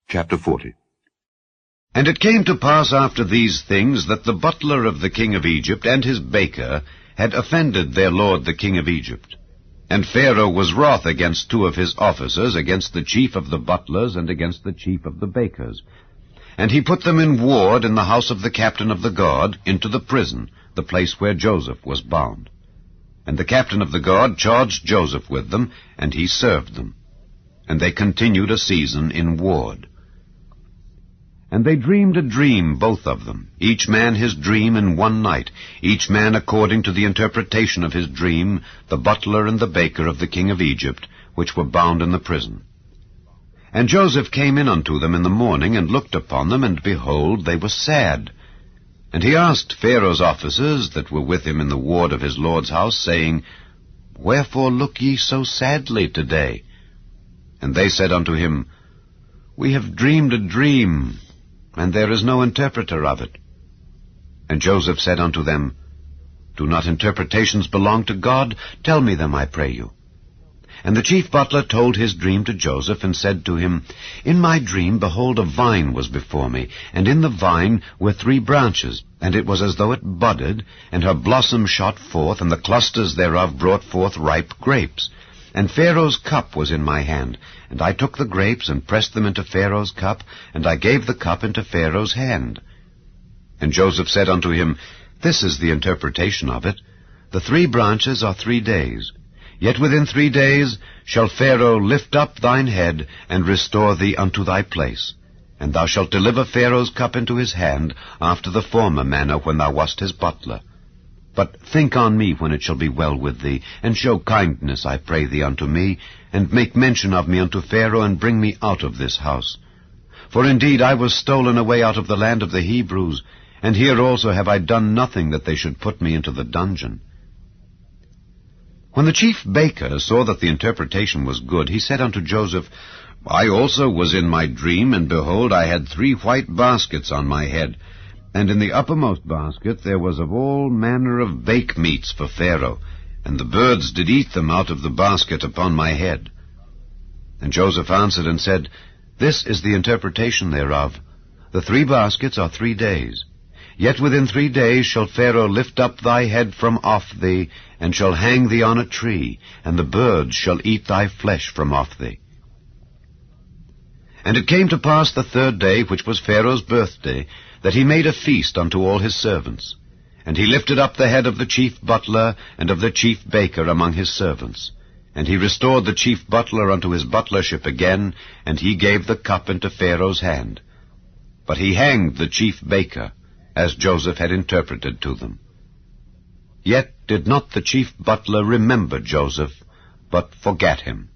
Chapter 40. And it came to pass after these things that the butler of the king of Egypt and his baker had offended their lord the king of Egypt. And Pharaoh was wroth against two of his officers, against the chief of the butlers and against the chief of the bakers. And he put them in ward in the house of the captain of the guard, into the prison, the place where Joseph was bound. And the captain of the guard charged Joseph with them, and he served them. And they continued a season in ward. And they dreamed a dream, both of them, each man his dream in one night, each man according to the interpretation of his dream, the butler and the baker of the king of Egypt, which were bound in the prison. And Joseph came in unto them in the morning, and looked upon them, and behold, they were sad. And he asked Pharaoh's officers that were with him in the ward of his lord's house, saying, Wherefore look ye so sadly today? And they said unto him, We have dreamed a dream, and there is no interpreter of it. And Joseph said unto them, Do not interpretations belong to God? Tell me them, I pray you. And the chief butler told his dream to Joseph, and said to him, In my dream, behold, a vine was before me, and in the vine were 3 branches, and it was as though it budded, and her blossom shot forth, and the clusters thereof brought forth ripe grapes. And Pharaoh's cup was in my hand, and I took the grapes, and pressed them into Pharaoh's cup, and I gave the cup into Pharaoh's hand. And Joseph said unto him, This is the interpretation of it. The 3 branches are 3 days. Yet within 3 days shall Pharaoh lift up thine head, and restore thee unto thy place. And thou shalt deliver Pharaoh's cup into his hand, after the former manner when thou wast his butler. But think on me when it shall be well with thee, and show kindness, I pray thee, unto me, and make mention of me unto Pharaoh, and bring me out of this house. For indeed I was stolen away out of the land of the Hebrews, and here also have I done nothing that they should put me into the dungeon. When the chief baker saw that the interpretation was good, he said unto Joseph, I also was in my dream, and behold, I had 3 white baskets on my head. And in the uppermost basket there was of all manner of bake meats for Pharaoh, and the birds did eat them out of the basket upon my head. And Joseph answered and said, This is the interpretation thereof. The 3 baskets are 3 days. Yet within 3 days shall Pharaoh lift up thy head from off thee, and shall hang thee on a tree, and the birds shall eat thy flesh from off thee. And it came to pass the 3rd day, which was Pharaoh's birthday, that he made a feast unto all his servants. And he lifted up the head of the chief butler and of the chief baker among his servants. And he restored the chief butler unto his butlership again, and he gave the cup into Pharaoh's hand. But he hanged the chief baker, as Joseph had interpreted to them. Yet did not the chief butler remember Joseph, but forgat him.